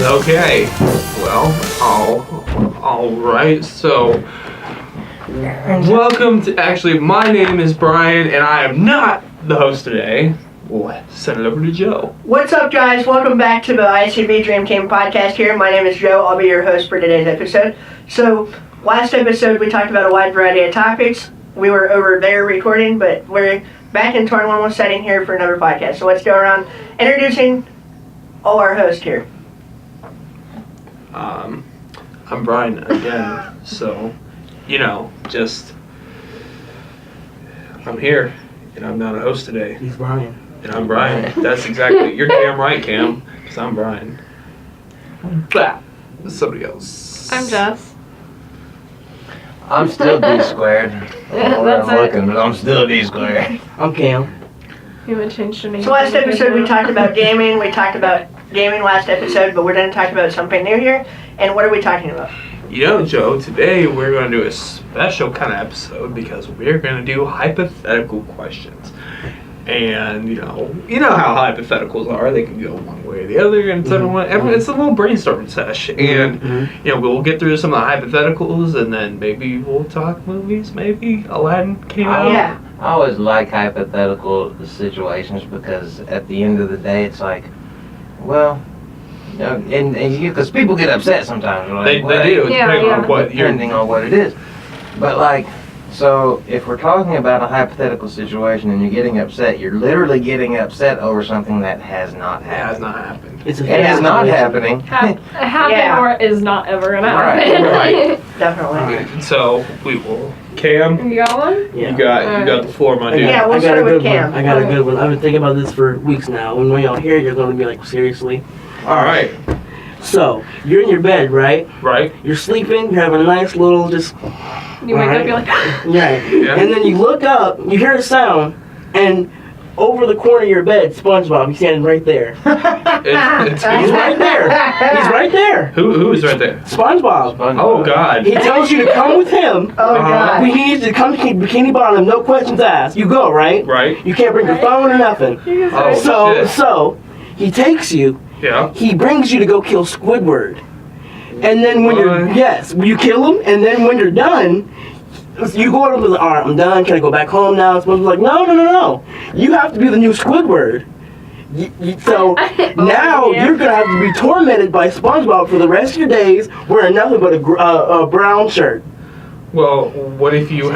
Okay, well, all right, so, welcome to, actually, my name is Brian, and I am not the host today. Let's send it over to Joe. What's up, guys? Welcome back to the ICB Dream Team podcast here. My name is Joe. I'll be your host for today's episode. So, last episode we talked about a wide variety of topics. We were over there recording, but we're back into our normal setting here for another podcast. So let's go around introducing all our hosts here. I'm Brian again, so, I'm here, and I'm not a host today. He's Brian. And I'm Brian. That's exactly, you're damn right, Cam, because I'm Brian. Bah, somebody else. I'm Jess. I'm still D squared. That's I'm it. looking, but I'm still D squared. I'm Cam. You haven't changed your name. So last episode we talked about gaming. We talked about gaming last episode, but we're going to talk about something new here. And what are we talking about? Joe, today we're going to do a special kind of episode because we're going to do hypothetical questions. And, you know how hypotheticals are. They can go one way or the other, and it's a little brainstorming sesh. And, we'll get through some of the hypotheticals, and then maybe we'll talk movies, maybe Aladdin came out. Yeah. I always like hypothetical situations because at the end of the day, it's like, well, and because people get upset sometimes. They do, depending on what it is. But like, so if we're talking about a hypothetical situation and you're getting upset, you're literally getting upset over something that has not happened. It has not happened. It is not happening. Happen or is not ever gonna happen. Right. Definitely. So we will. Cam, You got one? Yeah. you got the floor, my dude. Yeah, we'll start with Cam. I got a good one. I've been thinking about this for weeks now. And when y'all hear it, you're going to be like, seriously? All right. So, you're in your bed, right? Right. You're sleeping, you're having a nice little just... You wake up, you're like, Right. Yeah. And then you look up, you hear a sound, and over the corner of your bed, SpongeBob, he's standing right there. It's He's right there. He's right there. Who is right there? SpongeBob. Oh, God. He tells you to come with him. Oh, God. He needs to come to Bikini Bottom, no questions asked. You go, right? Right. You can't bring your phone or nothing. Oh, shit. So he takes you. Yeah. He brings you to go kill Squidward. And then when you kill him, and then when you're done, you go over to the, alright, I'm done, can I go back home now? SpongeBob's like, no. You have to be the new Squidward. So now you're going to have to be tormented by SpongeBob for the rest of your days wearing nothing but a brown shirt. Well, what if you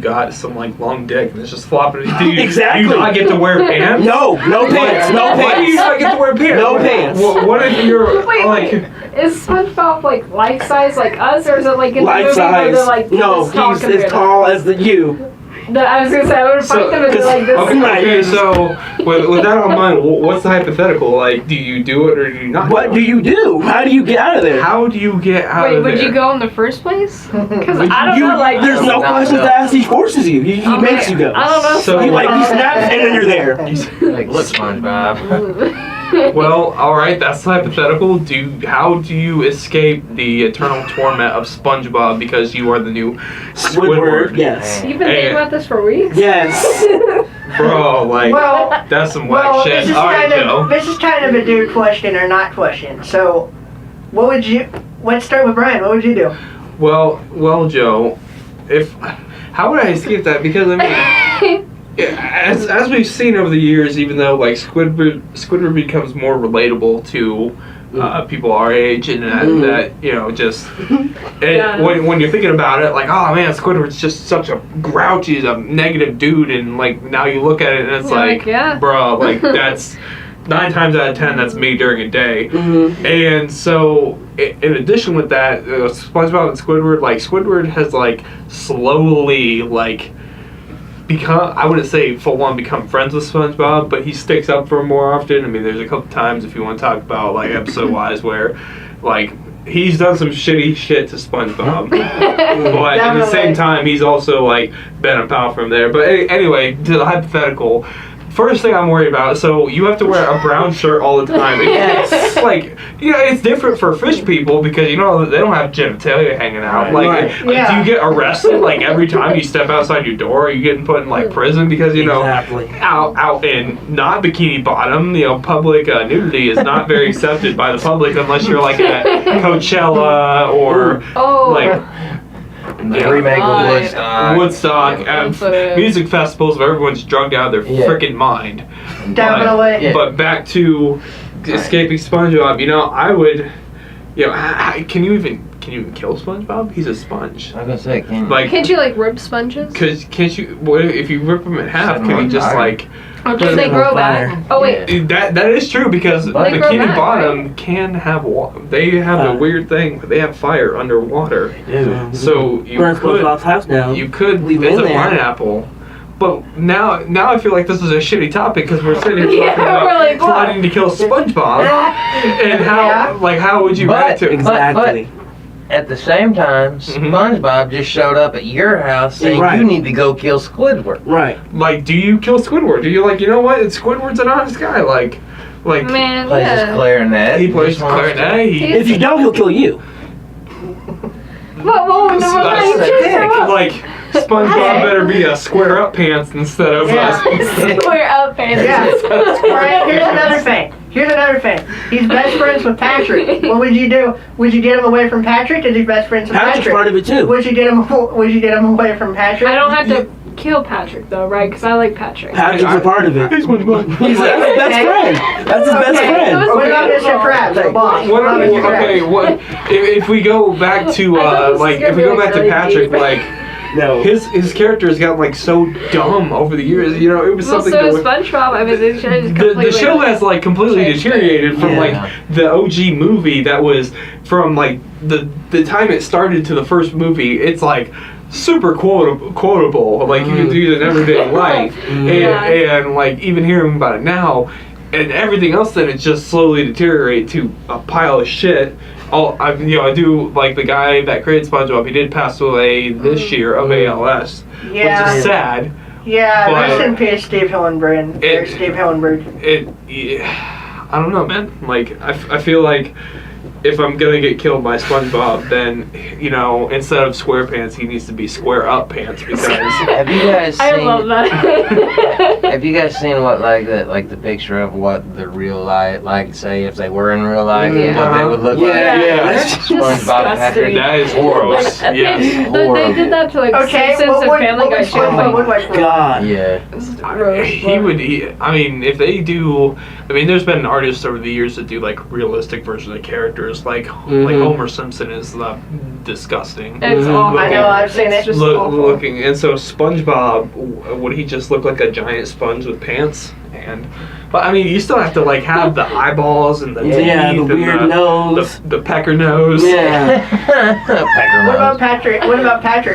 got some long dick and it's just flopping? Exactly. Do you not get to wear pants? No pants. Why do you not get to wear pants? No pants. What if you're wait. Is SpongeBob life size like us, or is it like in the Life movie where size. they're No, this tall he's compared as to tall us? as you. I was gonna say I would fight them if they're like this. Okay, so with that on mind, what's the hypothetical? Do you do it or do you not? What do you do? How do you get out of there? How do you get out of there? Would you go in the first place? Because I don't know, There's no questions to ask. He forces you. He makes you go. I don't know. So He snaps and then you're there. Like, look, SpongeBob. Well, all right, that's hypothetical. How do you escape the eternal torment of SpongeBob because you are the new Squidward? Yes. You've been thinking about this for weeks? Yes. Bro, that's some whack shit. This is, All right, Joe. this is kind of a dude question or not question. So, let's start with Brian. What would you do? Well, Joe, how would I escape that? Because as we've seen over the years, even though Squidward becomes more relatable to people our age, and when you're thinking about it, oh man, Squidward's just such a grouchy, a negative dude, and now you look at it and it's bro, that's 9 times out of 10 that's me during a day. Mm-hmm. And so in addition with that, SpongeBob and Squidward, Squidward has slowly become, I wouldn't say full on become friends with SpongeBob, but he sticks up for him more often. I mean, there's a couple times, if you want to talk about episode wise, where he's done some shitty shit to SpongeBob, but at the same time he's also been a pal from there. But anyway, to the hypothetical, first thing I'm worried about, so you have to wear a brown shirt all the time. Yes. Like, it's different for fish people because, they don't have genitalia hanging out. Right. Like, Yeah. do you get arrested, like, every time you step outside your door? Are you getting put in, like, prison? Because, Exactly. out in not Bikini Bottom, public nudity is not very accepted by the public unless you're, like, at Coachella or, like... The remake of Woodstock, music festivals where everyone's drugged out of their freaking mind. Definitely. But back to escaping SpongeBob. I would. Can you even kill SpongeBob? He's a sponge. I was gonna say, Can't you like rip sponges? Cause can't you? What if you rip them in half? Set 'em Can on you just fire. like? Or just they grow back? Oh wait. That is true because They grow Bikini back, Bottom can have they have a weird thing. They have fire underwater. Yeah. So you Burn could SpongeBob's house down. you could Leave it's it in a there. pineapple. But now I feel like this is a shitty topic because we're sitting here Yeah, talking about we're like, what? plotting to kill SpongeBob and how would you react to it? Exactly. At the same time, SpongeBob just showed up at your house saying Right. you need to go kill Squidward. Right. Like, do you kill Squidward? Do you what? Squidward's an honest guy. Like Man, Plays his yeah. clarinet. he plays Just wants to- clarinet. If you don't, he'll kill you. Whoa, no, Like SpongeBob better be a square up pants instead of Square up pants. Yeah. Alright, here's another thing. He's best friends with Patrick. What would you do? Would you get him away from Patrick? Is he best friends with Patrick's Patrick? part of it too. Would you get him away from Patrick? I don't have to kill Patrick though, right? Because I like Patrick. Patrick's a part of it. He's SpongeBob. He's his best friend. That's his best friend. What about Mr. Krabs, the boss? What about Mr. Krabs? what if we go back to I thought this was gonna be, like, really Patrick, deep. like No. his character has gotten like so dumb over the years. It was Well, something so that is would- SpongeBob. I mean, they just the completely. show has like completely changed it. deteriorated from Yeah. like the OG movie that was from like the time it started to the first movie. It's like super quotable. Like you can do it in everyday life, and like even hearing about it now, and everything else then it just slowly deteriorate to a pile of shit. I do like the guy that created SpongeBob. He did pass away this year of ALS, which Yeah. is sad. Yeah, But- rest in peace, Steve Hillenburg. Steve Hillenburg. I don't know, man. Like I feel like if I'm gonna get killed by SpongeBob, then instead of square pants, he needs to be square up pants because Have you guys seen? I love that. Have you guys seen what the picture of what the real life, like say if they were in real life, what they would look like? SpongeBob Patrick. that is gross. Like, Yes. they did that to like Okay, Simpsons what and would Family Guy show. SpongeBob look like? God. Yeah. I mean, if they do, there's been artists over the years that do like realistic versions of characters, like Homer Simpson is disgusting. It's awful. I know, I've seen It's it. just awful. Looking, and so SpongeBob, would he just look like a giant sponge with pants? But you still have to like have the eyeballs and the teeth Yeah, the and weird nose. the pecker nose. Yeah. What about Patrick?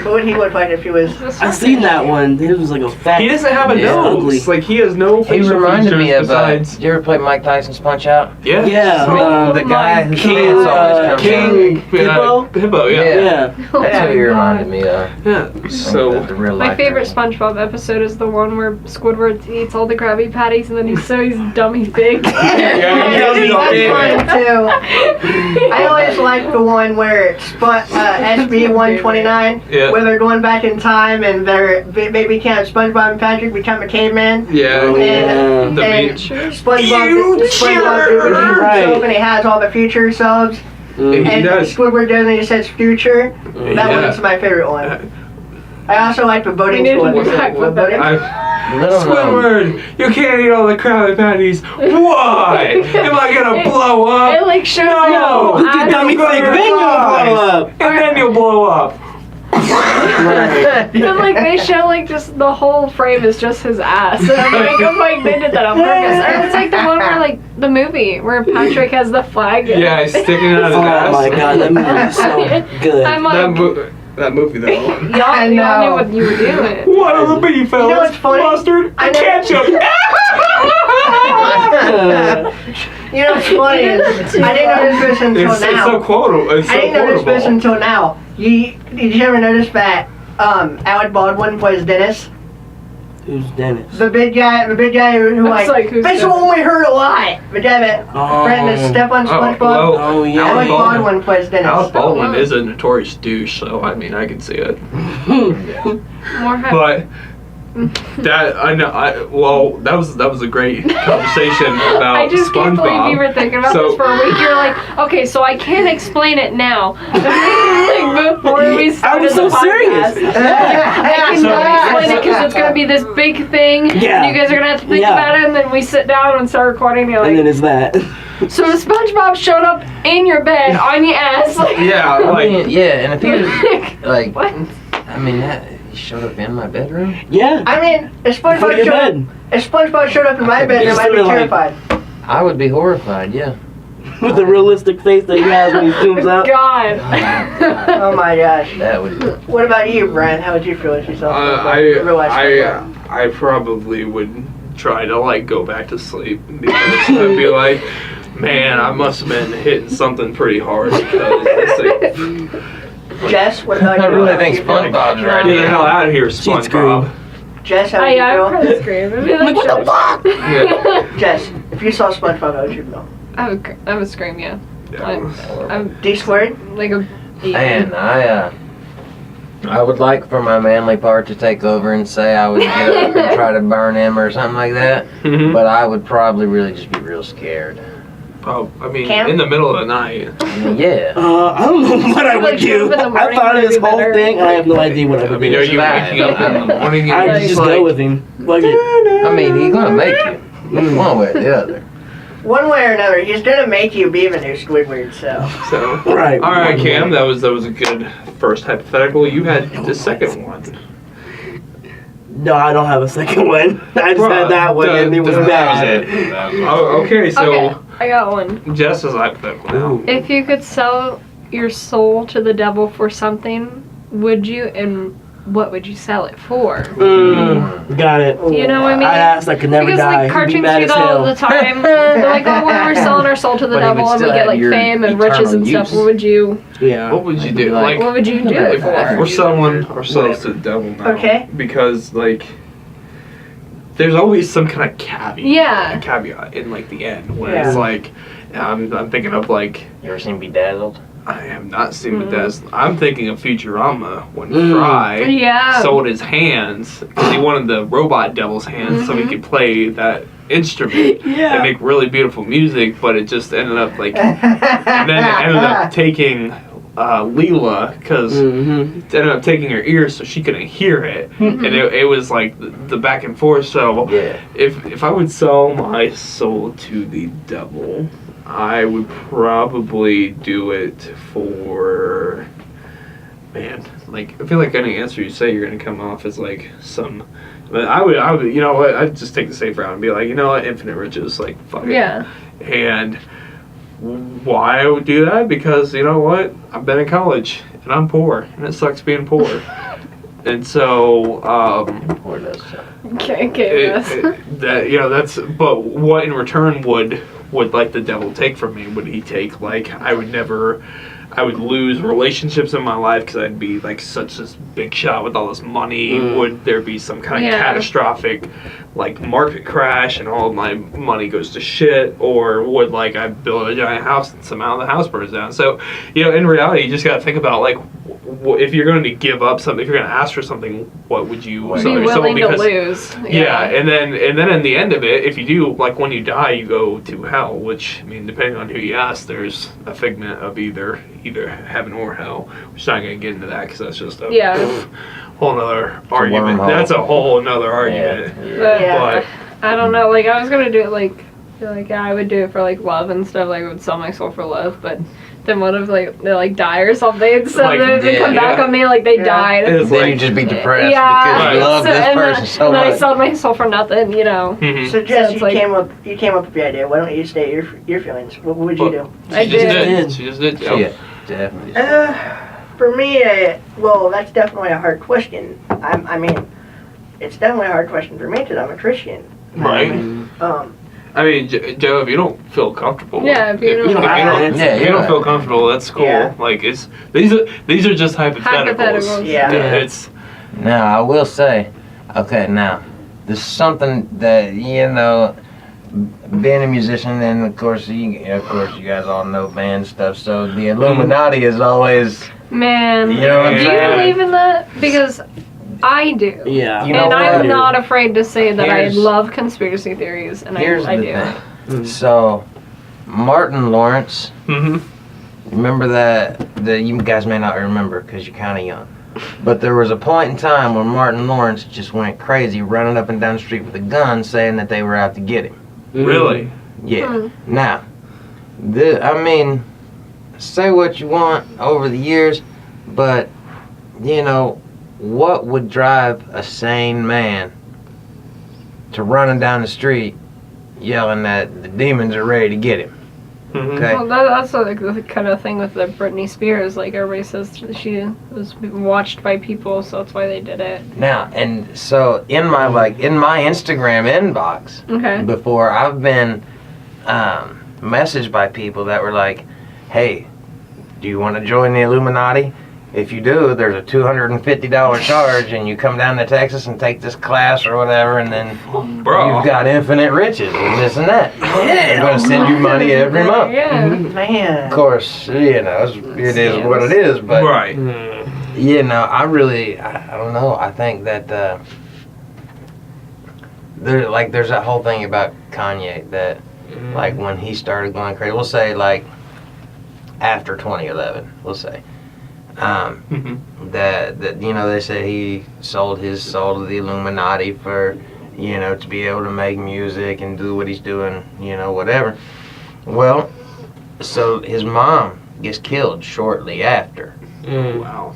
What would he look like if he was? I seen that one. It was like a fat. He doesn't have a Yeah. nose. Ugly. Like he has no He facial reminded me features of. besides. Did you ever play Mike Tyson's Punch Out? Yeah. Yeah. The guy whose King, pants always come King down. Hippo. Hippo, yeah. Yeah. That's what he reminded me of. Yeah. So The real My life favorite version. SpongeBob episode is the one where Squidward eats all the Krabby Patties and then he's dummy big. Yeah, That's fun too. I always like the one where SB 129, Yeah. where they're going back in time and they become SpongeBob and Patrick become a caveman. yeah. Oh, yeah. And, The and beach. SpongeBob Future! Right. and he has all the future selves. Mhm. He And does. Squidward does, and he says future. That Yeah. one's my favorite one. I also like the boating We need to one. be back with that. Little known. Squidward, you can't eat all the Krabby Patties. Why? Am I gonna blow It up? like shows No. Look at dummy Close fake. your Then you'll eyes. blow up. And then you'll blow up. Right. And like they show like just the whole frame is just his ass. And I'm like they did that on purpose. Or it's like the one where like the movie where Patrick has the flag. Yeah, he's sticking out his Oh ass. my god, that movie is so good. I'm That movie though. I y'all knew know. what you were doing. What'll it be, fellas? You know what's funny? Mustard I and know- ketchup. You know what's funny is I didn't notice this until It's now. so quotable. It's so I didn't notice this quotable. until now. Did you ever notice that Alec Baldwin plays Dennis? Who's Dennis? The big guy who I was like, who's this that? one we heard a lot. The guy that friend that step on SpongeBob. Oh, yeah. Alec Alec Baldwin. Baldwin plays Dennis. Alec Baldwin is a notorious douche, so I mean, I can see it. More But that I know. That was a great conversation about I just can't believe you SpongeBob. were thinking about So- this for a week. You're like, okay, so I can't explain it now. Like before we I started was so the serious. podcast. I cannot explain it because it's gonna be this big thing. Yeah. And you guys are gonna have to think Yeah. about it, and then we sit down and start recording. And you're And then like, it's that. so SpongeBob showed up in your bed on your ass. Like, Yeah, I like mean, yeah, and if he was like, what? I mean, he showed up in my bedroom. Yeah. I mean, if Put SpongeBob your showed up, bed if SpongeBob showed up in my bedroom, I'd be Just like- terrified. I would be horrified. Yeah. with the realistic face that he has when he zooms up. God. Oh my gosh. That would. What about you, Brian? How would you feel if you saw SpongeBob? Real life SpongeBob? I probably would try to like go back to sleep because I'd be like, man, I must have been hitting something pretty hard because this thing. Jess, what about you? I really How think would you feel? SpongeBob's right. Get the hell out of here, SpongeBob. Jess, how Oh, would you yeah, I would feel? probably scream. I'd be like, What the fuck? Yeah. Jess, if you saw SpongeBob, how would you feel? I would scream, yeah. I'm D squared? like a. And I would like for my manly part to take over and say I would get up and try to burn him or something like that. Mhm. But I would probably really just be real scared. Oh, I mean, Cam? in the middle of the night. I mean, yeah. I don't know what I would Like, do. up in the I morning thought of would this be whole better. thing, and I have no idea what I I would mean, are do. you waking up in the morning? I and would it's just like, go with him. Like it. I mean, he's gonna make you. One way or the other. One way or another, he's gonna make you be the new Squidward, so. So, Right. all right, Cam, that was a good first hypothetical. You had the second one. No, I don't have a second one. I just had that one, and it was bad. Oh, okay, so Okay, I got one. Jess is hypothetical now. If you could sell your soul to the devil for something, would you, and what would you sell it for? Got it. You know what I mean? I asked I could never Because die. like He'd be cartoons mad do as that all hell. the time. They're like, oh, well, we're selling our soul to the But he would devil and we still get have like your fame and riches and eternal stuff. use. What would you? Yeah. What would you do? Like- Like, What would you do it for? we're selling ourselves to the devil now. Okay. Because, like, there's always some kind of caveat. Yeah. Caveat in, like, the end where Yeah. it's like, I'm thinking of, like, You ever seen Bedazzled? I have not seen the desk. I'm thinking of Futurama when Mm. Fry Yeah. sold his hands because he wanted the robot devil's hands so he could play that instrument Yeah. and make really beautiful music, but it just ended up like, and then it ended up taking Leela because it ended up taking her ears so she couldn't hear it, and it was like the back and forth. So Yeah. if I would sell my soul to the devil, I would probably do it for, man, like, I feel like any answer you say, you're going to come off as, like, some, but I would, you know what, I'd just take the safe route and be like, you know what, infinite riches, like, fuck it. Yeah. And why I would do that? Because, you know what, I've been in college, and I'm poor, and it sucks being poor. And so, Or does so. Okay, that, you know, that's, but what in return would like the devil take from me? Would he take, like, I would lose relationships in my life because I'd be like such this big shot with all this money? Would there be some kind of catastrophic like market crash and all of my money goes to shit? Or would like I build a giant house and somehow the house burns down? So, you know, in reality, you just got to think about like if you're going to give up something, if you're going to ask for something, what would you Be sell your soul? willing to Because- lose. yeah, and then in the end of it, if you do, like when you die, you go to hell, which, I mean, depending on who you ask, there's a figment of either heaven or hell. We're just not going to get into that because that's just a whole nother argument. wormhole. That's a whole nother argument. But Yeah. I don't know. Like I was gonna do it yeah, I would do it for like love and stuff. Like I would sell my soul for love, but then what if like they like die or something? So Like, they come back yeah. on me like they Yeah. died. It's Then like, you just be depressed Yeah, because you love this and person then, so and then I much. sold my soul for nothing, you know. mhm. So Jess, it's you like- came up with the idea. Why don't you state your feelings? What would you do? I She just did. did. She just did. Yeah, definitely. For me, well, that's definitely a hard question. I mean, it's definitely a hard question for me because I'm a Christian. Right. I mean, Joe, if you don't feel comfortable, Yeah, if you don't- You don't have to if answer. you don't feel comfortable, that's cool. Yeah. Like it's these are just hypotheticals. Hypotheticals. Yeah. It's Now, I will say, okay, now, there's something that, you know, being a musician, and of course you guys all know band stuff, so the Illuminati is always, Man, you know what I'm do you saying? believe in that? Because I do. Yeah. You know And I'm what? not afraid to say that Here's- I love conspiracy theories, and Here's I the do. thing. So, Martin Lawrence, Mm-hmm. remember that you guys may not remember because you're kind of young. But there was a point in time when Martin Lawrence just went crazy, running up and down the street with a gun, saying that they were out to get him. Really? Yeah. Hmm. Now, I mean, say what you want over the years, but you know, what would drive a sane man to running down the street, yelling that the demons are ready to get him? Mm-hmm. Okay. Well, that's like the kind of thing with the Britney Spears. Like everybody says she was watched by people, so that's why they did it. Now, and so in my Instagram inbox, Okay. before I've been messaged by people that were like, hey, do you want to join the Illuminati? If you do, there's a $250 charge, and you come down to Texas and take this class or whatever, and then Bro. you've got infinite riches and this and that. They're going to send you money every month. Yeah. Man. Of course, you know, it is what it is, but Right. you know, I don't know. I think that there's that whole thing about Kanye that, like, when he started going crazy, we'll say, like, after 2011, we'll say, Mm-hmm. that you know, they say he sold his soul to the Illuminati for, you know, to be able to make music and do what he's doing, you know, whatever. Well, so his mom gets killed shortly after. Wow.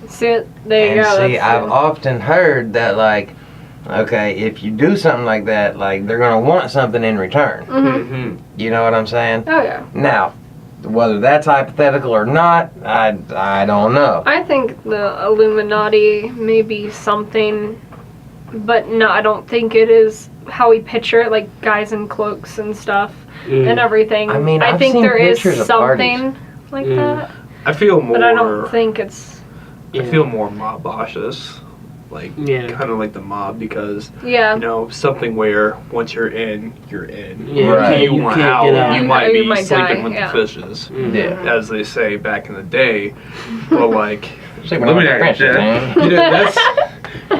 See it? There you And go. see, that's I've it. often heard that, like, okay, if you do something like that, like, they're gonna want something in return. Mhm. Mm-hmm. You know what I'm saying? Oh yeah. Now, whether that's hypothetical or not, I don't know. I think the Illuminati may be something, but no, I don't think it is how we picture it, like guys in cloaks and stuff and everything. I mean, I I've think seen there is pictures of something like that, I feel more. but I don't think it's. I feel more mob-autious, like Yeah. kind of like the mob, because Yeah. you know, something where once you're in, you're in. Yeah, Right. If you you want can't out, get out. you might You be might sleeping die, with yeah. the fishes, Yeah. as they say back in the day. But like, Sleeping with the Illuminati, fishes, eh? you know, that's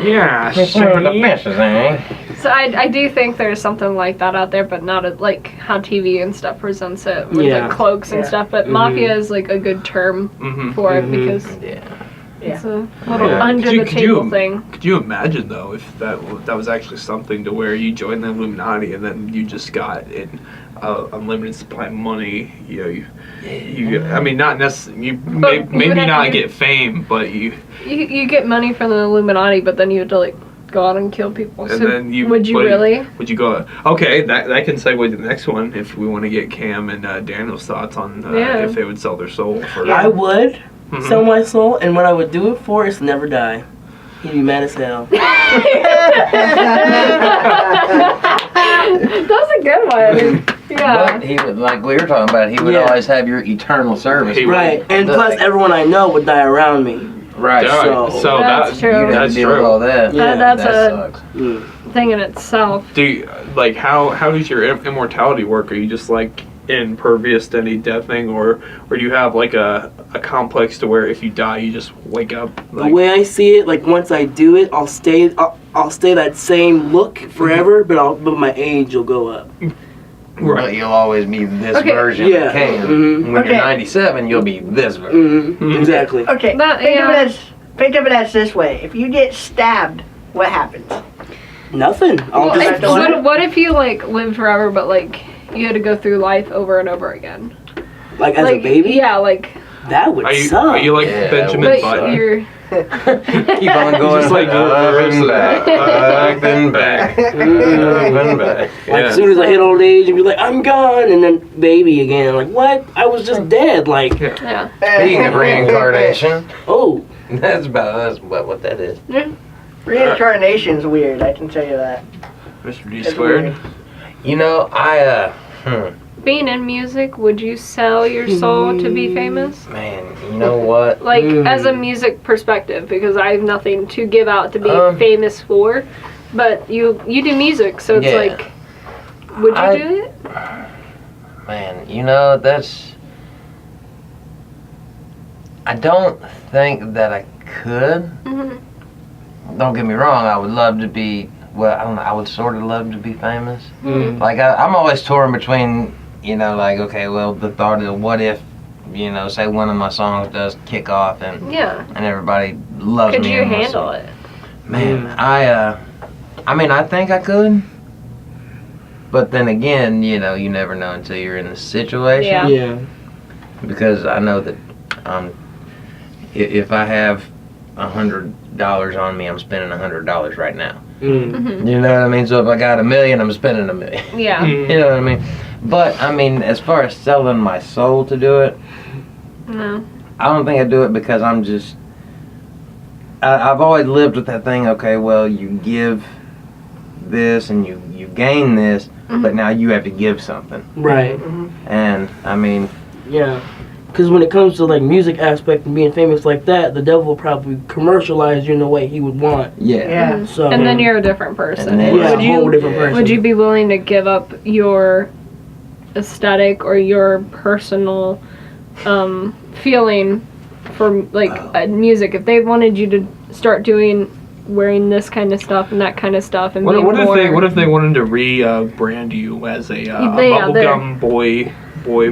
yeah. Sleeping with the see? fishes, eh? So I do think there's something like that out there, but not like how TV and stuff presents it with Yeah. like cloaks and Yeah. stuff. But mafia is like a good term Mhm. for it Mhm. because Yeah. it's a little Yeah. under Could you- the could you- table thing. Could you imagine though if that was actually something to where you joined the Illuminati and then you just got in unlimited supply of money? You I mean, not necessarily. You But you maybe would have not to- get fame, but you You get money from the Illuminati, but then you have to like go out and kill people. and So then you would you but really? Would you go? Okay, that can segue to the next one if we want to get Cam and Daniel's thoughts on Yeah. if they would sell their soul for. I would Mhm. sell my soul, and what I would do it for is never die. He'd be mad as hell. That's a good one. Yeah. But he would, like we were talking about, he would Yeah. always have your eternal service. He would. Right, and The- plus everyone I know would die around me. Right. Yeah, So- so That's that, true. You'd have That's to deal with true. all that. Yeah, that's that a sucks. Mm. thing in itself. Do you, like how does your immortality work? Are you just like impervious to any death thing, or do you have like a complex to where if you die you just wake up? The Like, way I see it, like once I do it, I'll stay that same look forever, but my age will go up. But you'll always be this Okay. version Yeah. of Cam. Mhm. When you're Okay. 97, you'll be this version. Mm-hmm. Exactly. Okay, That- think of yeah. it as this way. If you get stabbed, what happens? Nothing. I'll Well, just. what if you like lived forever, but like you had to go through life over and over again? Like as like a baby. Yeah, like That would are you suck. are you like Yeah, Benjamin but Button? you're Keep on going. Just like up and back. Up and back. Up and back. Like as soon as I hit old age, and be like, I'm gone, and then baby again. Like what? I was just dead. Like yeah. Speaking of reincarnation, oh, that's about what that is. Reincarnation's weird, I can tell you that. Mr. D It's squared. weird. You know, Being in music, would you sell your soul to be famous? man, you know what? Like as a music perspective, because I have nothing to give out to be Um, famous for. But you do music, so it's Yeah. like, would you do it? Man, I don't think that I could. Mm-hmm. Don't get me wrong, I would love to be, well, I don't know, I would sort of love to be famous. Mm. Like, I'm always torn between, like, okay, well, the thought of what if, say one of my songs does kick off and Yeah. and everybody loves Could me. you and wants handle to- it? Man, I think I could. But then again, you never know until you're in the situation. Yeah. Yeah. Because I know that if I have $100 on me, I'm spending $100 right now. Mm. Mm-hmm. You know what I mean? So if I got $1 million, I'm spending $1 million. Yeah. You know what I mean? But I mean, as far as selling my soul to do it, No. I don't think I do it because I'm just. I've always lived with that thing. Okay, well, you give this and you gain this, but now you have to give something. Right. And I mean, Yeah. Because when it comes to like music aspect and being famous like that, the devil will probably commercialize you in the way he would want. yeah. Yeah. So And then you're a different person. And then- yeah, would a whole you different person. would you be willing to give up your aesthetic or your personal feeling for like music if they wanted you to start doing wearing this kind of stuff and that kind of stuff and being What more, if they wanted to brand you as a They- bubblegum boy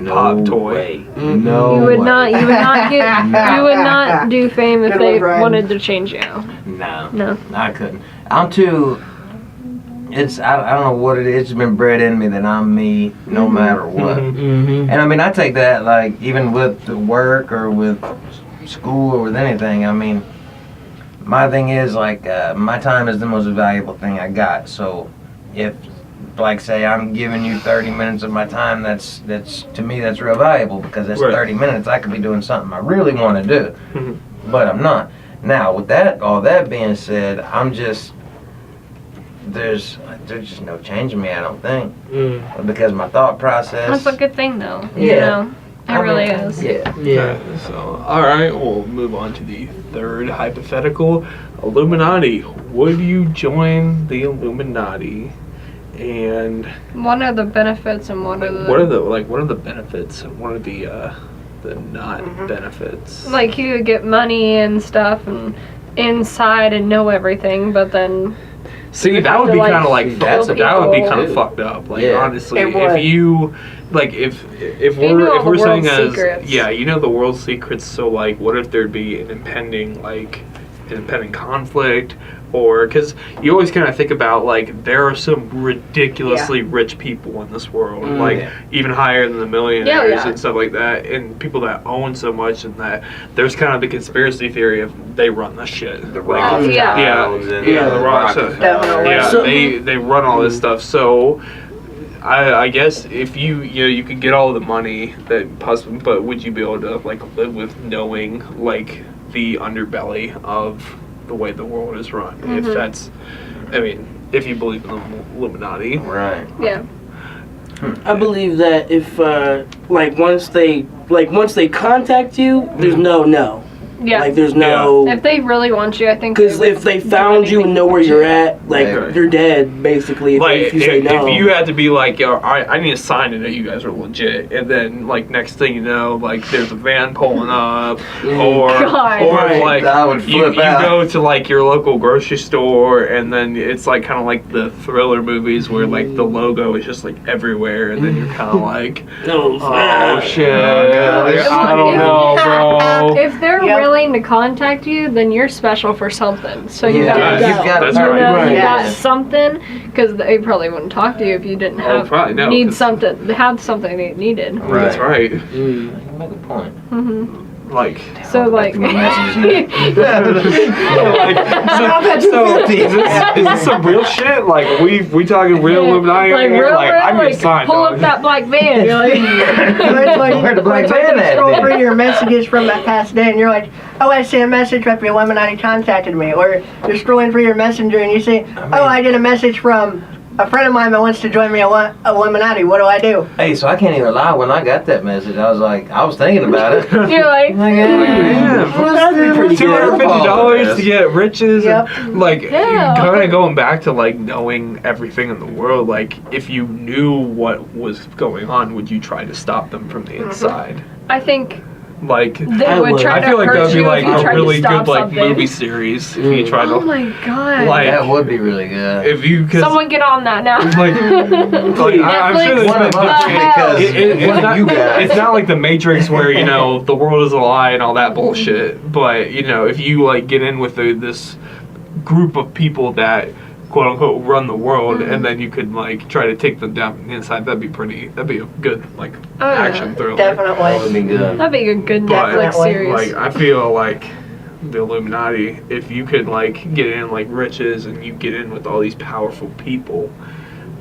pop toy? Way. Mhm. No. you would way. not you would not do fame if Good they one, Brian. wanted to change you. No. No. I couldn't. I'm too. I don't know what it is. It's been bred in me that I'm me no matter what. Mm-hmm. And I mean, I take that like even with the work or with school or with anything. I mean, my thing is like my time is the most valuable thing I got. So if like say I'm giving you 30 minutes of my time, that's to me that's real valuable because that's Right. 30 minutes I could be doing something I really want to do, Mhm. but I'm not. Now with all that being said, I'm just there's just no changing me. I don't think because my thought process. That's a good thing though. You Yeah. know? It really is. Yeah. Yeah. Okay, so, alright, we'll move on to the third hypothetical. Illuminati. Would you join the Illuminati? And What are the benefits and what are the what are the benefits? And what are the not benefits? like you would get money and stuff and inside and know everything, but then See, you'd that have would to, be like, kind of like kill that would be people. kind of fucked up. Like Yeah. honestly, It would. if you like if You know all we're the saying world's as secrets. yeah, you know the world's secrets. So like, what if there'd be an impending conflict? Or because you always kind of think about like there are some ridiculously rich people in this world, like Yeah. even higher than the millionaires Yeah. and stuff like that, and people that own so much, and that there's kind of the conspiracy theory of they run the shit. The Like, Rockefellers Yeah. and Yeah, the the Rockefellers. Definitely. yeah, So- they run all this stuff. So I guess if you could get all the money that possible, but would you be able to like live with knowing like the underbelly of the way the world is run? If that's, I mean, if you believe in the Illuminati. Right. yeah. I believe that if once they contact you, there's no. Yeah. Like there's no. If they really want you, I think Because would if they do found you anything and know for where you. you're at, like Right. you're dead basically. If you say no. if you had to be like, yo, I need a sign to know you guys are legit, and then like next thing you know, like there's a van pulling up, or God. Right. like That would you flip out. go to like your local grocery store, and then it's like kind of like the thriller movies where like the logo is just like everywhere, and then you're kind of like, No, oh shit, God. I don't know, bro. If they're Yep. willing to contact you, then you're special for something. So you Yeah, have to you've go. got That's to right. You Right. got Yes. something, because they probably wouldn't talk to you if you didn't Oh, have probably no, need 'cause- something. Have something they needed. Right. That's right. You make a point. Hmm. Like, So like, is this some real shit? Like, we talking real Illuminati? like here? real, I need a sign, pull dog. up that black van. You're like, It's like, Where the black it's like van you at, scroll then? through your messages from that past day and you're like, oh, I see a message from your Illuminati contacted me. Or you're scrolling through your messenger and you see, oh, I get a message from a friend of mine that wants to join me Illuminati. What do I do? Hey, so I can't even lie. When I got that message, I was thinking about it. You're like, That'd be pretty good. $250 to get riches. Yep. And, like, Yeah. kind of going back to like knowing everything in the world. Like, if you knew what was going on, would you try to stop them from the inside? I think Like, they I would would. try I to feel like hurt that would be you like if you a tried really to stop good like something. movie series if you tried to. Oh my god. Like, That would be really good. if you could. Someone get on that now. Like, I'm sure there's One of been us, hell. because it's one not, of you guys. it's not like the Matrix where, you know, the world is a lie and all that bullshit. But, you know, if you, like, get in with this group of people that, quote unquote, run the world, and then you could, like, try to take them down inside, that'd be a good, like, Oh, yeah. action thriller. That would Definitely. be good. That'd be a good But, Netflix Definitely. series. Like, I feel like the Illuminati, if you could, like, get in, like, riches and you get in with all these powerful people,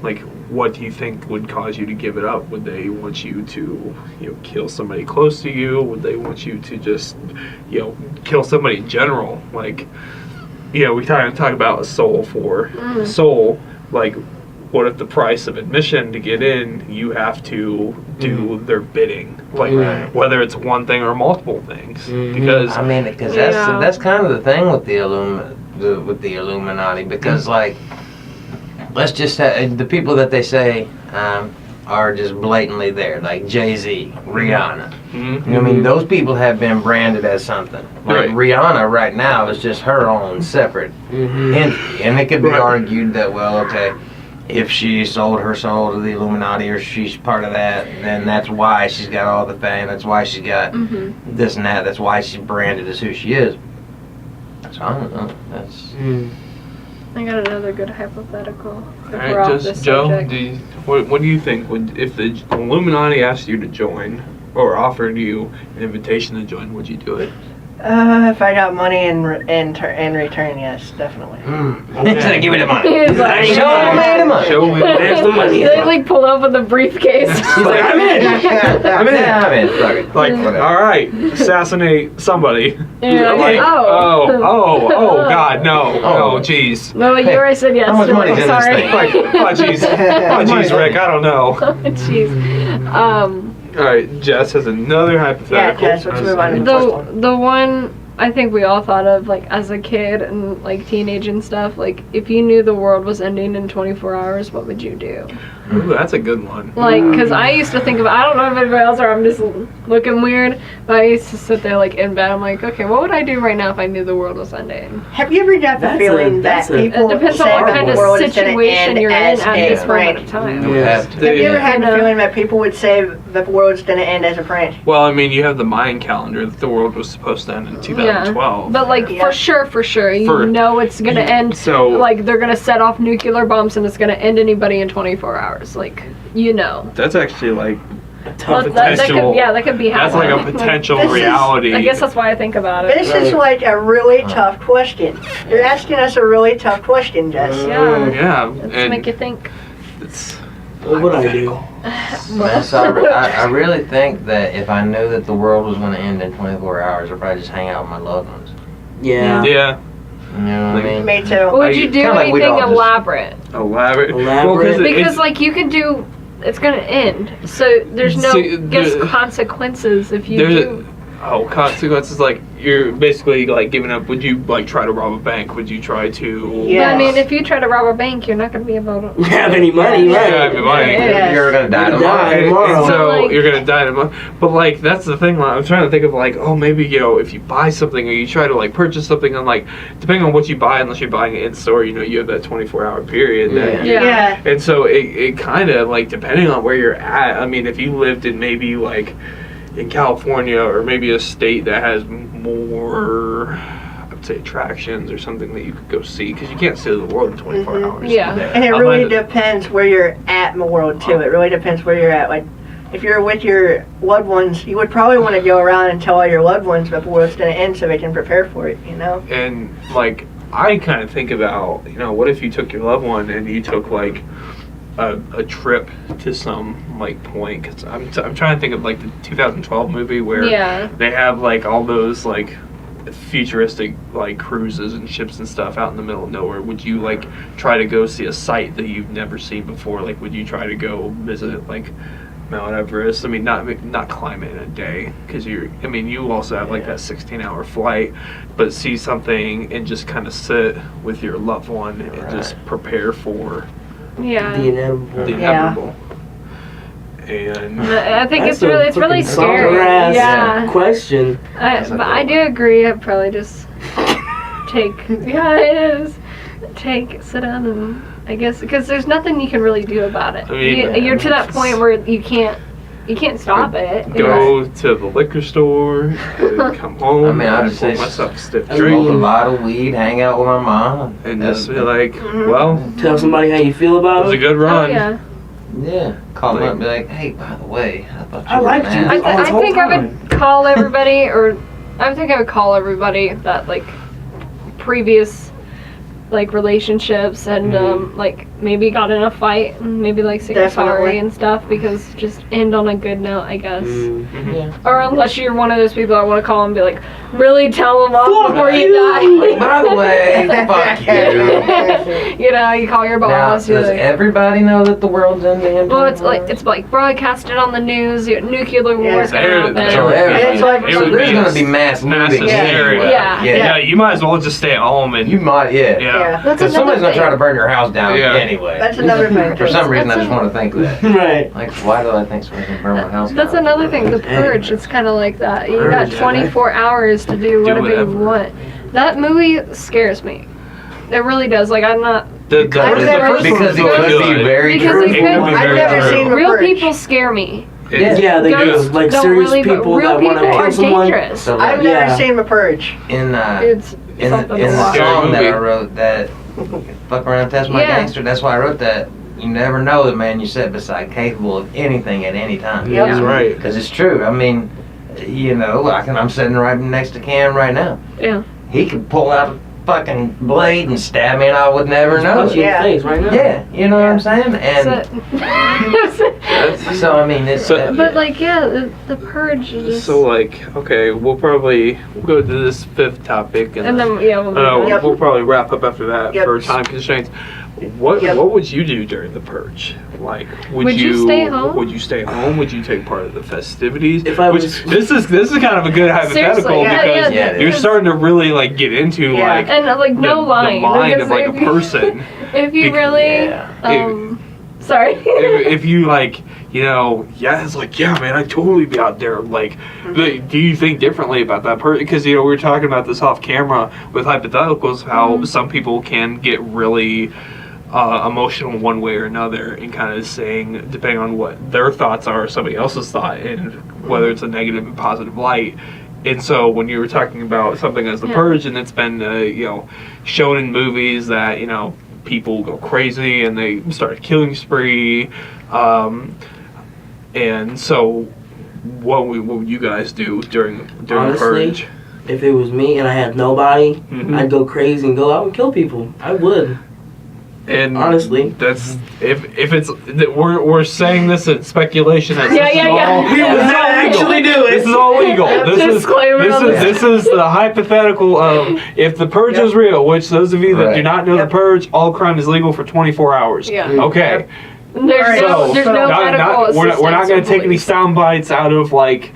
like, what do you think would cause you to give it up? Would they want you to, you know, kill somebody close to you? Would they want you to just, you know, kill somebody in general? Like, you know, we talk about a soul for soul. Like, what if the price of admission to get in, you have to do their bidding? Like, Right. whether it's one thing or multiple things. Because, I mean, because Yeah. that's kind of the thing with the Illuminati. Because like, let's just have, the people that they say are just blatantly there, like Jay-Z, Rihanna. You know what I mean? Those people have been branded as something. Like Right. Rihanna right now is just her own separate entity, and it could be Right. argued that, well, okay, if she sold her soul to the Illuminati or she's part of that, then that's why she's got all the fame. That's why she's got this and that. That's why she's branded as who she is. So I don't know. That's I got another good hypothetical. If all we're right, off just this Joe, subject. what do you think would, if the Illuminati asked you to join or offered you an invitation to join, would you do it? If I got money in return, yes, definitely. He's gonna give me the money. He's like, Show me the money. Show me There's the money. They like pull up with a briefcase. He's like, I'm in. I'm in. Fuck it. Like, Whatever. all right, assassinate somebody. Yeah, Like, oh. oh, God, no, Oh. jeez. No, you already said yes. How much to money's it, in this sorry. thing? Like, jeez, Rick, I don't know. Jeez. All right, Jess has another Yeah, hypothetical. Jess, let's move on to the first one. The one I think we all thought of, like, as a kid and, like, teenage and stuff, like, if you knew the world was ending in 24 hours, what would you do? Ooh, that's a good one. Like, because I used to think of, I don't know if anybody else or I'm just looking weird, but I used to sit there, like, in bed. I'm like, okay, what would I do right now if I knew the world was ending? Have you ever got the That's feeling that that's a- people It depends on say what that kind the of world is gonna situation end you're in as at a this moment prank? of time. You have to. Have you ever had You the know. feeling that people would say the world's gonna end as a prank? Well, I mean, you have the Mayan calendar that the world was supposed to end in 2012. But, like, Yeah. for sure, you For- know it's gonna end. So, Like, they're gonna set off nuclear bombs and it's gonna end anybody in 24 hours. Like, you know. that's actually like Tough That potential. could be That's happening. like a potential This is- reality. I guess that's why I think about it. This is like a really tough question. You're asking us a really tough question, Jess. Yeah. Yeah, Let's and make you think. it's What would I do? Man, so I really think that if I knew that the world was going to end in 24 hours, I'd probably just hang out with my loved ones. Yeah. yeah, You know what I mean? Me too. Would you do kinda like we'd anything all just- elaborate? elaborate. Elaborate. Well, Because, like, you can do. It's gonna end. So there's no See, consequences if you there's do. consequences. Like, you're basically like giving up. Would you like try to rob a bank? Would you try to? Yeah. But, I mean, if you try to rob a bank, you're not gonna be able to. Have any money, Yeah, right? have any money. Yeah. You're going to die You're tomorrow. gonna die. And Tomorrow. so Like- you're gonna die tomorrow. But like that's the thing. Like, I'm trying to think of like, oh, maybe, you know, if you buy something or you try to like purchase something, and like depending on what you buy, unless you're buying it in store, you know, you have that 24-hour period. That Yeah. Yeah. And so it kind of like, depending on where you're at. I mean, if you lived in maybe like in California or maybe a state that has more, I would say, attractions or something that you could go see, because you can't see the world in 24 hours. Yeah. And it I'm really like- depends where you're at in the world too. It really depends where you're at. Like, if you're with your loved ones, you would probably want to go around and tell all your loved ones that the world's going to end so they can prepare for it. You know? And like, I kind of think about, you know, what if you took your loved one and you took like a trip to some like point? Because I'm trying to think of like the 2012 movie where Yeah. they have like all those like futuristic like cruises and ships and stuff out in the middle of nowhere, would you like try to go see a site that you've never seen before? Like, would you try to go visit like Mount Everest? I mean, not climb it in a day, because you also have like that 16-hour flight, but see something and just kind of sit with your loved one and just prepare for Yeah. The inevitable. the inevitable. And I think That's it's really a scary. bummer-ass Yeah. question. But I do agree. I'd probably just sit down and I guess because there's nothing you can really do about it. I mean, You're to that point where you can't stop it. go to the liquor store and come home. I mean, I'd and say pour myself a stiff I drink Smoke a lot of weed, hang out with my mom. and just be like, well, Tell somebody how you feel it about was a it. good Oh run. yeah. Yeah. Call them up and be like, hey, by the way, I thought you I were liked you. mad. Oh, this I whole think I time. would call everybody, or I think I would call everybody that like previous like relationships and like maybe got in a fight and maybe like say you're sorry Definitely. and stuff, because just end on a good note, I guess. Yeah. Or unless you're one of those people that want to call and be like, really tell them off Fuck before you you. die. By the way, fuck you. You know, you call your Now, boss. You're does like, everybody know that the world's ending? well, it's like broadcasted on the news. Nuclear war's Yeah. gonna happen. So It's like- it so would there's be gonna be mass mass looting hysteria. anyway. Yeah. Yeah, you might as well just stay at home and You might, yeah. yeah. That's Because somebody's gonna another try to burn your house down Yeah. anyway. That's another thing. For some reason, I That's just want to think that. Right. Like, why do I think somebody's gonna burn my house That's down? another thing. The purge. It's kind of like that. You got Purge, 24 hours to do whatever you whatever. want. That movie scares me. It really does. Like I'm not. The I've first never- one Because it was could good. be very Because true. it could- It would be I've very never true. seen The Real Purge. people scare me. It's- Yeah, they do. Ghosts Like don't serious really, but people real that want to people kill are someone. dangerous. So, I've like, never Yeah. seen The Purge. in It's in something the to watch. song that I Movie. wrote, that fuck around, test my Yeah. gangster. That's why I wrote that. You never know the man you sit beside capable of anything at any time. Yep. That's right. Because it's true. I mean, you know, I'm sitting right next to Cam right now. Yeah. He could pull out a fucking blade and stab me, and I would never know. Punch you in the Yeah. face right now. Yeah, you know what I'm saying? And That's- so I mean, it's So- But like, yeah, the purge is just. So like, okay, we'll go to this fifth topic, and then yeah, we'll be done. Yep. we'll probably wrap up after that Yep. for time constraints. What Yep. what would you do during the purge? Like, Would you stay home? Would you stay home? Would you take part of the festivities? If I Which- was- this is kind of a good hypothetical Seriously, yeah, because yeah, it you're is. starting to really like get into Yeah. like And like the, no lying. the mind of because like a if you- person. If you Bec- really, yeah. sorry. if you like, you know, yeah, it's like, yeah, man, I'd totally be out there. Like, do you think differently about that person? Because, you know, we were talking about this off camera with hypotheticals, how some people can get really emotional one way or another and kind of saying, depending on what their thoughts are, somebody else's thought, and whether it's a negative and positive light. And so when you were talking about something as the Yeah. purge, and it's been, you know, shown in movies that, you know, people go crazy and they start a killing spree. And so what would you guys do during the Honestly, purge? If it was me and I had nobody, Mhm. I'd go crazy and go out and kill people. I would. And Honestly. that's if it's that we're saying this in speculation. That Yeah, this yeah, is yeah. all, We this would is not all legal. actually do it. This is all legal. Disclaimer on this. This is the hypothetical of if the purge is real. Which those of you that do Right. not know the purge, all crime is legal for 24 hours. Yeah. Okay. There's So, there's no medical we're not going to assistance take any police. sound bites out of like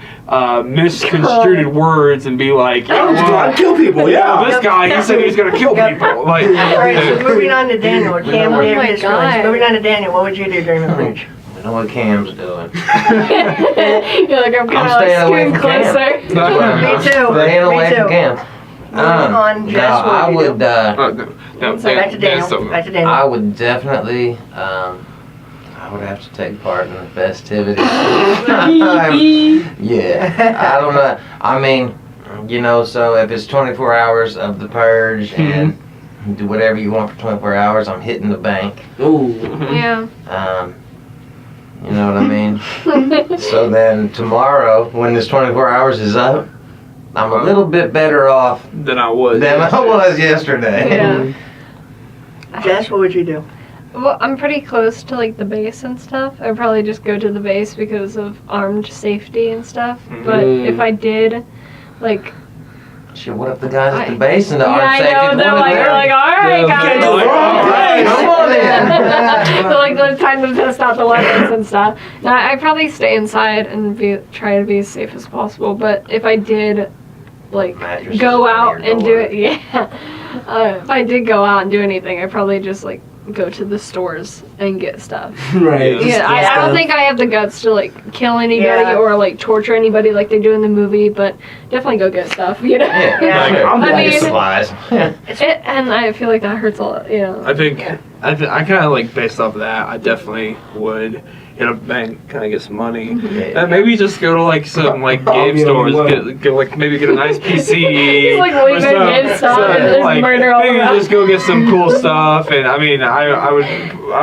misconstrued words and be like, yeah, I'd well, kill people, yeah. this guy he said he was going to kill people. Like, Alright, so moving on to Daniel. Cam Oh gave my his God. feelings. Moving on to Daniel, what would you do during the purge? I know what Cam's doing. You're like, I'm kind I'm of staying like away scooting from Cam. closer. That's what I'm Me doing. too. Staying Me away too. from Cam. Moving on, Jess, No, what I would you would. do? no, So back to Daniel. Back to Daniel. I would definitely. I would have to take part in the festivities. Yeah, I don't know. I mean, you know, so if it's 24 hours of the purge and do whatever you want for 24 hours, I'm hitting the bank. Ooh. Yeah. You know what I mean? So then tomorrow, when this 24 hours is up, I'm a little bit better off than I was. than I was yesterday. Yeah. Jess, what would you do? Well, I'm pretty close to like the base and stuff. I'd probably just go to the base because of armed safety and stuff. But Mm. if I did, like, Shit, what if the guys at the base and the Yeah, art I safety know. They're wanted like, there? they're like, all right, Yeah, guys. they're like, all right, come on in. They're like the time to test out the weapons and stuff. Now, I'd probably stay inside and try to be as safe as possible. But if I did, like, Mattresses go in out your and do door. it, yeah. If I did go out and do anything, I'd probably just like go to the stores and get stuff. Right. Yeah, I don't think I have the guts to like kill anybody Yeah. or like torture anybody like they do in the movie, but definitely go get stuff, you know? Yeah, Yeah. sure. I'm I glad mean- supplies. And I feel like that hurts a lot, you know. I think I kind of like based off of that. I definitely would hit a bank, kind of get some money, and maybe just go to like some like game stores, get like maybe get a nice PC. He's like or leaving some- his stuff and there's like, murder all maybe around. just go get some cool stuff. And I mean, I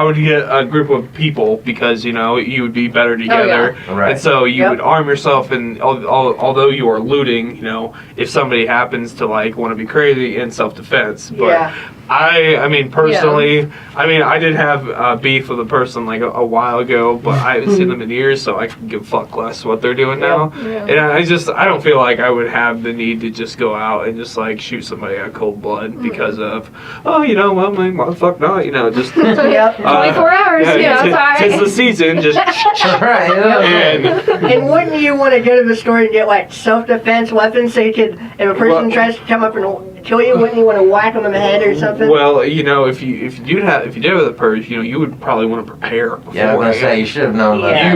would get a group of people because you know you would be better together, Right. and so you Yep. would arm yourself. And although you are looting, you know, if somebody happens to like want to be crazy in self-defense, but Yeah. I mean personally, I mean I did have beef with a person like a while ago, but I haven't seen them in years, so I can give a fuck less what they're doing now. Yeah. And I don't feel like I would have the need to just go out and just like shoot somebody out of cold blood because of you know, well, my motherfucker not, you know, just Yep. 24 hours, yeah, that's tis the alright. season, just Right, and And wouldn't you want to go to the store and get like self-defense weapons so you could, if a person Well- tries to come up and kill you, wouldn't you want to whack them in the head or something? well, you know, if you did have the purge, you know, you would probably want to prepare. Yeah, I was gonna say you should have known about Yeah.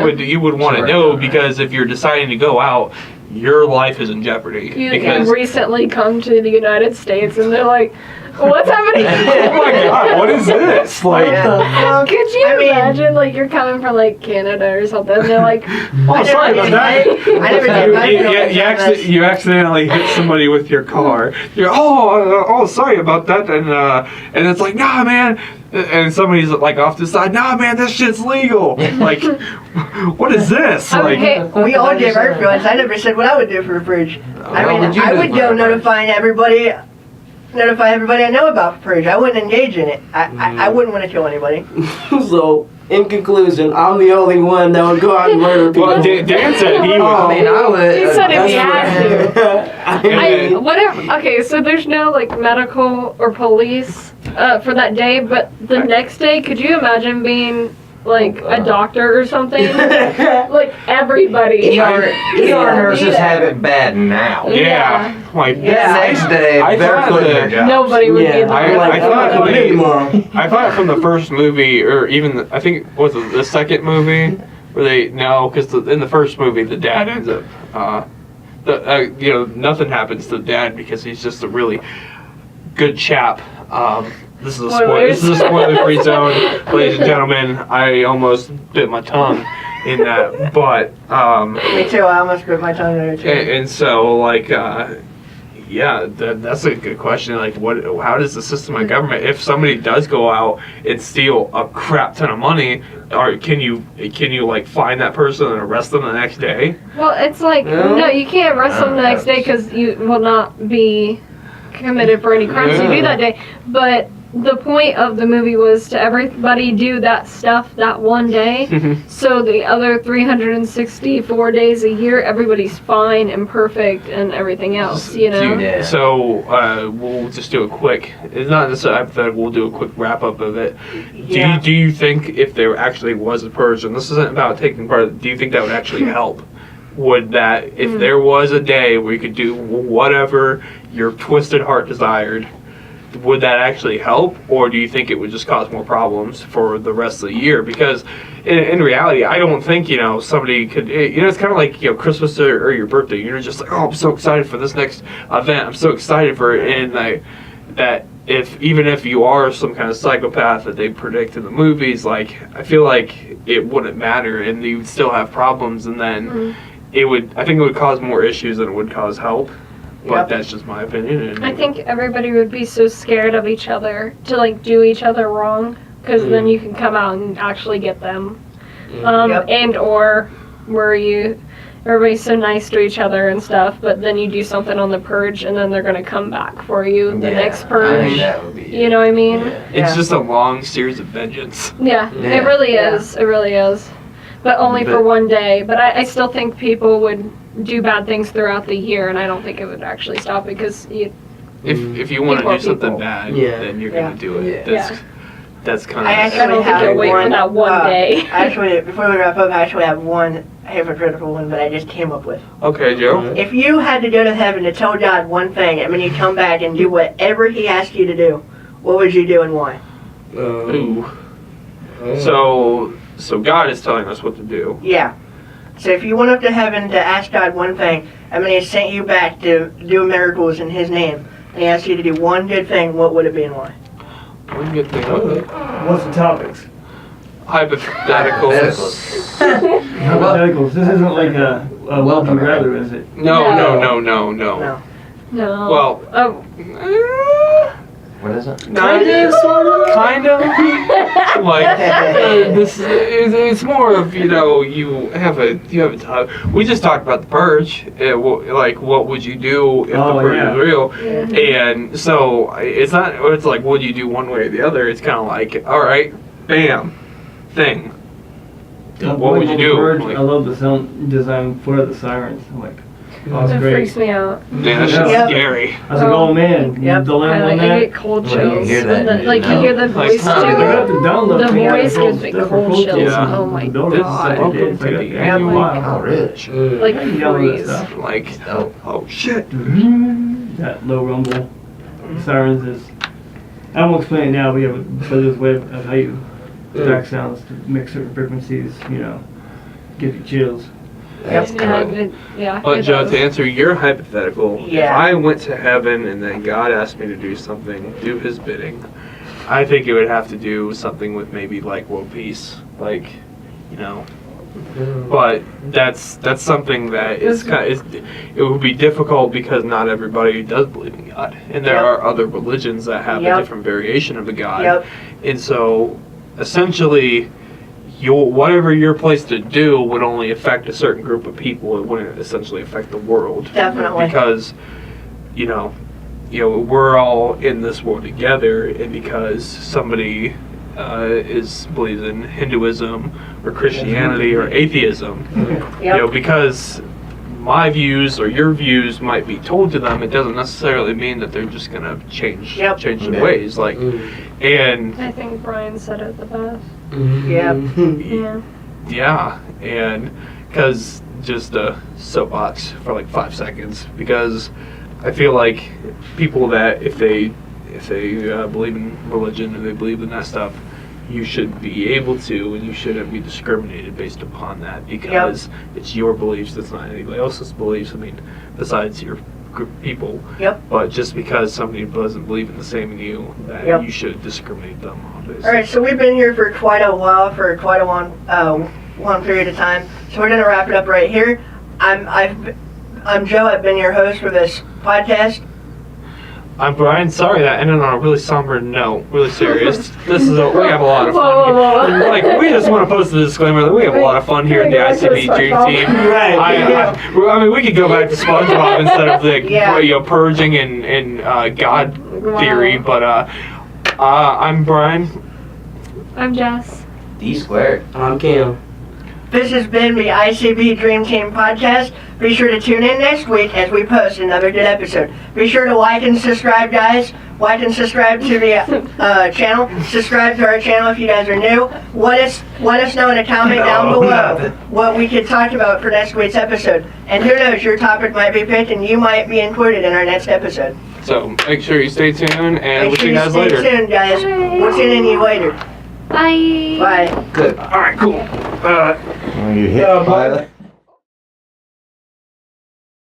that. You would want to Sure. know because if you're deciding to go out, your life is in jeopardy. You because recently come to the United States and they're like, what's happening? oh my god, what is this? Like, Yeah. Could you I mean- imagine, like, you're coming from, like, Canada or something, and they're like, oh, sorry about that. I never did that. You accidentally hit somebody with your car. You're sorry about that, and it's like, nah, man. And somebody's like off to the side, nah, man, this shit's legal. Like, what is this? Like, okay, We all give our feelings. I never said what I would do for a purge. I What mean, would you I do would for go a purge? notify everybody I know about purge. I wouldn't engage in it. I wouldn't want to kill anybody. So, in conclusion, I'm the only one that would go out and murder people. well, Dan said he would. I mean, I would. He said if he That's had to. I mean, What if, okay, so there's no, like, medical or police for that day, but the next day, could you imagine being, like, a doctor or something? Like, everybody. ER nurses have it bad now. Yeah. Like, Yeah. Next day, I they're thought quitting that- their job. Nobody would be yeah, in the I- I'm like, I I'm thought not coming they- in tomorrow. I thought from the first movie, or even I think was it the second movie, where because in the first movie the dad ends up, you know, nothing happens to the dad because he's just a really good chap. This is a spoiler-free zone, ladies and gentlemen. I almost bit my tongue in that, but Me too. I almost bit my tongue there too. and so like. Yeah, that's a good question. Like, how does the system of government, if somebody does go out and steal a crap ton of money, can you like find that person and arrest them the next day? Well, it's like, no, you can't arrest them the next day because you will not be committed for any crimes you do that day. But the point of the movie was to everybody do that stuff that one day. So the other 364 days a year, everybody's fine and perfect and everything else, you know? Yeah. So we'll just do a quick. It's not necessarily hypothetical. We'll do a quick wrap up of it. Yeah. Do you think if there actually was a purge, and this isn't about taking part, do you think that would actually help? Would that, if there was a day where you could do whatever your twisted heart desired, would that actually help, or do you think it would just cause more problems for the rest of the year? Because in reality, I don't think, you know, somebody could, you know, it's kind of like, you know, Christmas or your birthday. You're just like, oh, I'm so excited for this next event. I'm so excited for it. And that even if you are some kind of psychopath that they predict in the movies, like, I feel like it wouldn't matter and you would still have problems, and then I think it would cause more issues than it would cause help. But Yep. that's just my opinion. And I think everybody would be so scared of each other to like do each other wrong, because then you can come out and actually get them. Yep. And or where everybody's so nice to each other and stuff, but then you do something on the purge and then they're gonna come back for you the next I purge. think that would be You know what I mean? it's just a long series of vengeance. Yeah, Yeah. it really Yeah. is. It really is. but only for But- one day. But I still think people would do bad things throughout the year, and I don't think it would actually stop because If you want to People are do something people. bad, Yeah. then you're Yeah. gonna do it. Yeah. That's kind I of. actually I don't think have you'll wait for one, that one day. Actually, before we wrap up, I actually have one hypothetical one that I just came up with. Okay, Joe. If you had to go to heaven to tell God one thing, and when you come back and do whatever He asked you to do, what would you do and why? Ooh. So God is telling us what to do. Yeah. So if you went up to heaven to ask God one thing, and when He sent you back to do miracles in His name, and He asked you to do one good thing, what would it be and why? One good thing. What's the topics? Hypotheticals. Hypotheticals. This isn't like a would you rather, is it? No. No. No. Well, Oh. What is it? Kind of. Like this. It's more of you have a time. We just talked about the purge. Like what would you do if the purge yeah. is real? And so it's not. It's like would you do one way or the other? It's kind of like all right, bam, thing. What would you do? Purge, Like- I love the sound design for the sirens. I'm like, oh, it's That great. freaks me out. Man, that shit's Yep. scary. I was like, oh man, Yep. the lamp on I that. get cold Well, you chills. hear that, When the- like you you know. hear the Like, voice I I got too. to download The things voice that gives me stuff for cold cold chills. Yeah. Oh my Builders god. decided Welcome to do it. to the It's like, yeah, annual- wow. Oh, rich. Like I can download that freeze. stuff. Like Oh. oh shit. That low rumble, sirens is. I won't explain it now, but yeah, but there's a way of how you track sounds to mix certain frequencies. Give you chills. That's Yeah, cool. But it Joe, does. to answer your hypothetical, if Yeah. I went to heaven and then God asked me to do something, do His bidding, I think it would have to do something with maybe like world peace, like, But that's something that is it would be difficult because not everybody does believe in God, and there Yep. are other religions that have Yep. a different variation of a God, Yep. and so essentially. Whatever you're placed to do would only affect a certain group of people. It wouldn't essentially affect the world. Definitely. Because, we're all in this world together, and because somebody believes in Hinduism or Christianity or atheism, Yep. because my views or your views might be told to them, it doesn't necessarily mean that they're just gonna change Yep. their ways. Like, and I think Brian said it the best. Yep. Yeah. yeah, and because just a soapbox for like 5 seconds, because I feel like people that if they believe in religion and they believe in that stuff, you should be able to, and you shouldn't be discriminated based upon that because it's your beliefs. It's not anybody else's beliefs. I mean, besides your group of people. Yep. But just because somebody doesn't believe in the same in you, that Yep. you should discriminate them on this. All right, so we've been here for quite a while, for quite a long period of time. So we're gonna wrap it up right here. I'm Joe. I've been your host for this podcast. I'm Brian. Sorry that ended on a really somber note. Really serious. We have a lot of Whoa, fun. whoa, Here. whoa. Like we just want to post a disclaimer that we have a lot of fun here in the ICB Dream Team. Right. I mean, we could go back to SpongeBob instead of the Yeah. purging and God theory. But I'm Brian. I'm Jess. D². I'm Cam. This has been the ICB Dream Team podcast. Be sure to tune in next week as we post another good episode. Be sure to like and subscribe, guys. Like and subscribe to the channel. Subscribe to our channel if you guys are new. Let us know in a comment down below what we could talk about for next week's episode. And who knows, your topic might be picked and you might be included in our next episode. So make sure you stay tuned and Make we'll sure see you guys stay later. tuned, guys. We'll tune in you later. Bye. Bye. Good. All right, cool. When you hit pilot.